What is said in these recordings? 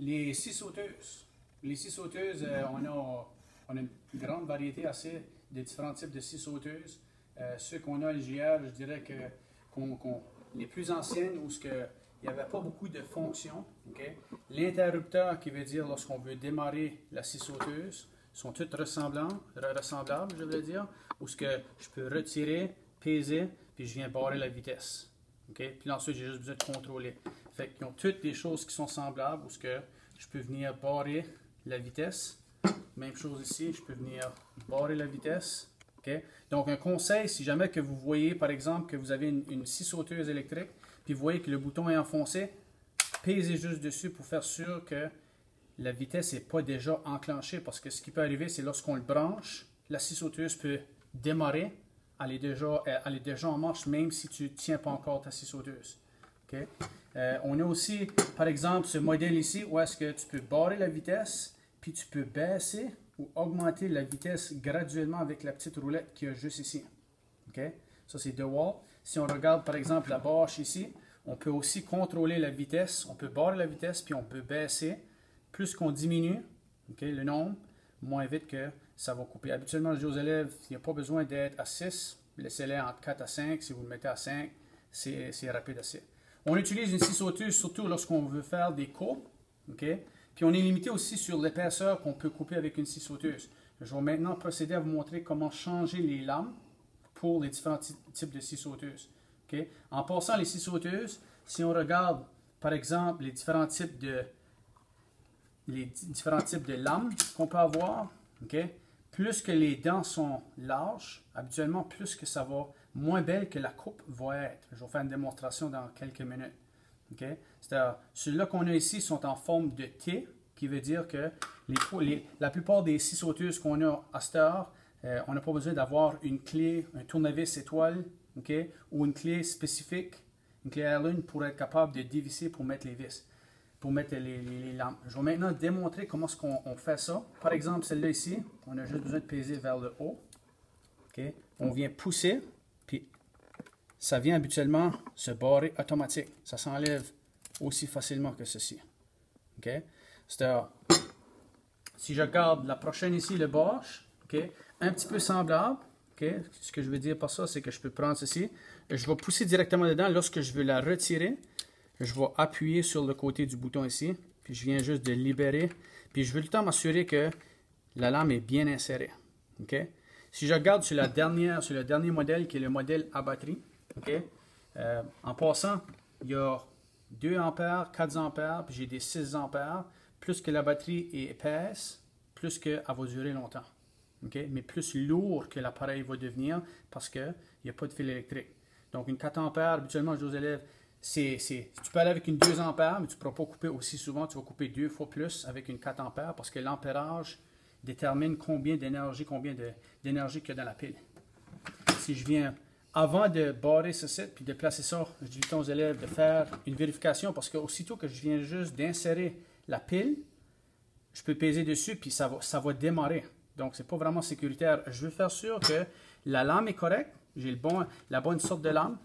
Les scie sauteuses. Les scies sauteuses, on a une grande variété assez de différents types de scies sauteuses. Ceux qu'on a à LJR, je dirais que les plus anciennes, où il n'y avait pas beaucoup de fonctions. Okay? L'interrupteur, qui veut dire lorsqu'on veut démarrer la scie sauteuse, sont toutes ressemblables, je veux dire, où ce que je peux retirer, peser, puis je viens barrer la vitesse. Okay? Puis ensuite, j'ai juste besoin de contrôler. Fait qu'ils ont toutes des choses qui sont semblables, où ce que je peux venir barrer la vitesse. Même chose ici, je peux venir barrer la vitesse. Okay? Donc, un conseil, si jamais que vous voyez, par exemple, que vous avez une scie sauteuse électrique, puis vous voyez que le bouton est enfoncé, pesez juste dessus pour faire sûr que la vitesse n'est pas déjà enclenchée, parce que ce qui peut arriver, c'est lorsqu'on le branche, la scie sauteuse peut démarrer, elle est déjà en marche, même si tu ne tiens pas encore ta scie sauteuse. Okay? On a aussi, par exemple, ce modèle ici, où est-ce que tu peux barrer la vitesse, puis tu peux baisser ou augmenter la vitesse graduellement avec la petite roulette qu'il y a juste ici. Okay? Ça, c'est DeWalt. Si on regarde, par exemple, la bâche ici, on peut aussi contrôler la vitesse. On peut barrer la vitesse, puis on peut baisser. Plus qu'on diminue le nombre, moins vite que ça va couper. Habituellement, je dis aux élèves, il n'y a pas besoin d'être à 6. Laissez-les entre 4 à 5. Si vous le mettez à 5, c'est rapide assez. On utilise une scie sauteuse surtout lorsqu'on veut faire des coupes. Okay? Puis on est limité aussi sur l'épaisseur qu'on peut couper avec une scie sauteuse. Je vais maintenant procéder à vous montrer comment changer les lames pour les différents types de scie sauteuses. Okay? En passant les scies sauteuses, si on regarde par exemple les différents types de lames qu'on peut avoir, okay? Plus que les dents sont larges, habituellement plus que ça va, moins belle que la coupe va être. Je vais faire une démonstration dans quelques minutes. Okay? C'est-à-dire, ceux-là qu'on a ici sont en forme de T, qui veut dire que la plupart des scies sauteuses qu'on a à cette heure, on n'a pas besoin d'avoir une clé, un tournevis étoile, okay? Ou une clé spécifique, une clé Allen pour être capable de dévisser pour mettre les vis, pour mettre les lames. Je vais maintenant démontrer comment est-ce qu'on fait ça. Par exemple, celle-là ici, on a juste besoin de peser vers le haut. Okay? On vient pousser, puis ça vient habituellement se barrer automatique. Ça s'enlève aussi facilement que ceci. Okay? C'est-à-dire, si je regarde la prochaine ici, le bâche, okay? Un petit peu semblable. Okay? Ce que je veux dire par ça, c'est que je peux prendre ceci. Je vais pousser directement dedans. Lorsque je veux la retirer, je vais appuyer sur le côté du bouton ici. Puis je viens juste de libérer. Puis je veux tout le temps m'assurer que la lame est bien insérée. Okay? Si je regarde sur le dernier modèle, qui est le modèle à batterie, okay? En passant, il y a 2 ampères, 4 ampères, puis j'ai des 6 ampères. Plus que la batterie est épaisse, plus qu'elle va durer longtemps. Okay? Mais plus lourd que l'appareil va devenir parce qu'il n'y a pas de fil électrique. Donc une 4 ampères, habituellement, je dis aux élèves, tu peux aller avec une 2 ampères, mais tu ne pourras pas couper aussi souvent. Tu vas couper 2 fois plus avec une 4 ampères parce que l'ampérage détermine combien d'énergie qu'il y a dans la pile. Si je viens, avant de barrer ce site puis de placer ça, je dis aux élèves de faire une vérification parce qu'aussitôt que je viens juste d'insérer la pile, je peux peser dessus puis ça va démarrer. Donc, ce n'est pas vraiment sécuritaire. Je veux faire sûr que la lame est correcte. J'ai la bonne sorte de lame.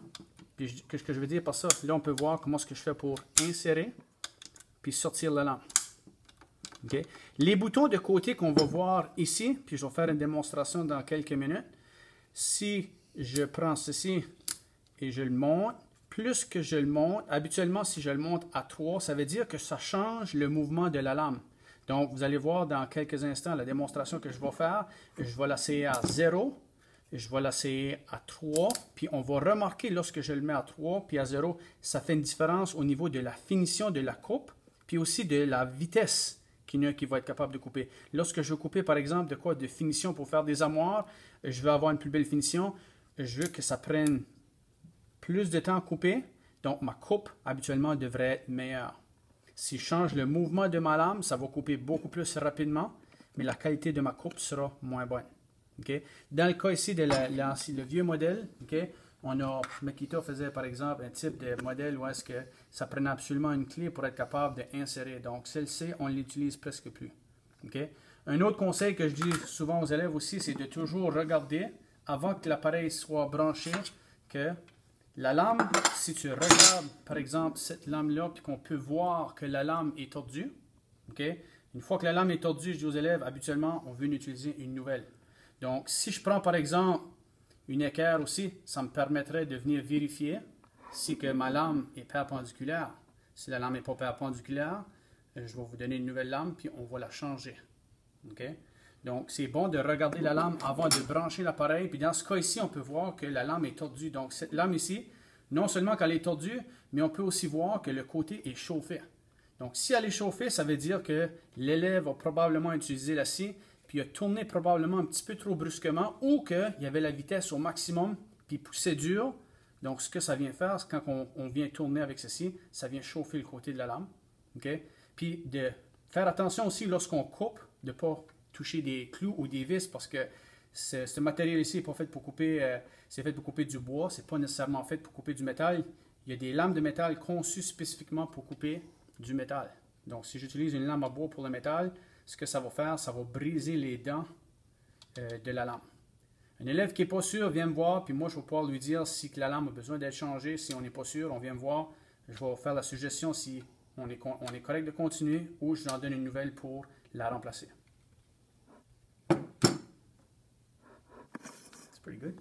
Puis, ce que je veux dire par ça, là, on peut voir comment ce que je fais pour insérer puis sortir la lame. Okay? Les boutons de côté qu'on va voir ici, puis je vais faire une démonstration dans quelques minutes. Si je prends ceci et je le monte, plus que je le monte, habituellement, si je le monte à 3, ça veut dire que ça change le mouvement de la lame. Donc, vous allez voir dans quelques instants la démonstration que je vais faire. Je vais l'essayer à 0, je vais l'essayer à 3, puis on va remarquer lorsque je le mets à 3 puis à 0, ça fait une différence au niveau de la finition de la coupe, puis aussi de la vitesse qui va être capable de couper. Lorsque je veux couper, par exemple, de finition pour faire des armoires, je veux avoir une plus belle finition, je veux que ça prenne plus de temps à couper, donc ma coupe habituellement devrait être meilleure. Si je change le mouvement de ma lame, ça va couper beaucoup plus rapidement, mais la qualité de ma coupe sera moins bonne. Okay? Dans le cas ici de le vieux modèle, okay, Makita faisait par exemple un type de modèle où est-ce que ça prenait absolument une clé pour être capable d'insérer. Donc celle-ci, on ne l'utilise presque plus. Okay? Un autre conseil que je dis souvent aux élèves aussi, c'est de toujours regarder avant que l'appareil soit branché, que la lame, si tu regardes par exemple cette lame-là, puis qu'on peut voir que la lame est tordue, OK? Une fois que la lame est tordue, je dis aux élèves, habituellement, on veut en utiliser une nouvelle. Donc, si je prends par exemple une équerre aussi, ça me permettrait de venir vérifier si que ma lame est perpendiculaire. Si la lame n'est pas perpendiculaire, je vais vous donner une nouvelle lame, puis on va la changer. OK? Donc, c'est bon de regarder la lame avant de brancher l'appareil. Puis dans ce cas ici, on peut voir que la lame est tordue. Donc, cette lame ici, non seulement qu'elle est tordue, mais on peut aussi voir que le côté est chauffé. Donc, si elle est chauffée, ça veut dire que l'élève a probablement utilisé la scie, puis a tourné probablement un petit peu trop brusquement, ou qu'il y avait la vitesse au maximum, puis poussait dur. Donc, ce que ça vient faire, c'est quand on vient tourner avec ceci, ça vient chauffer le côté de la lame. OK? Puis de faire attention aussi lorsqu'on coupe, de ne pas toucher des clous ou des vis, parce que ce matériel ici n'est pas fait pour couper, c'est fait pour couper du bois, c'est pas nécessairement fait pour couper du métal. Il y a des lames de métal conçues spécifiquement pour couper du métal. Donc, si j'utilise une lame à bois pour le métal, ce que ça va faire, ça va briser les dents de la lame. Un élève qui n'est pas sûr vient me voir, puis moi, je vais pouvoir lui dire si la lame a besoin d'être changée. Si on n'est pas sûr, on vient me voir. Je vais faire la suggestion si on est correct de continuer ou je lui en donne une nouvelle pour la remplacer. It's pretty good.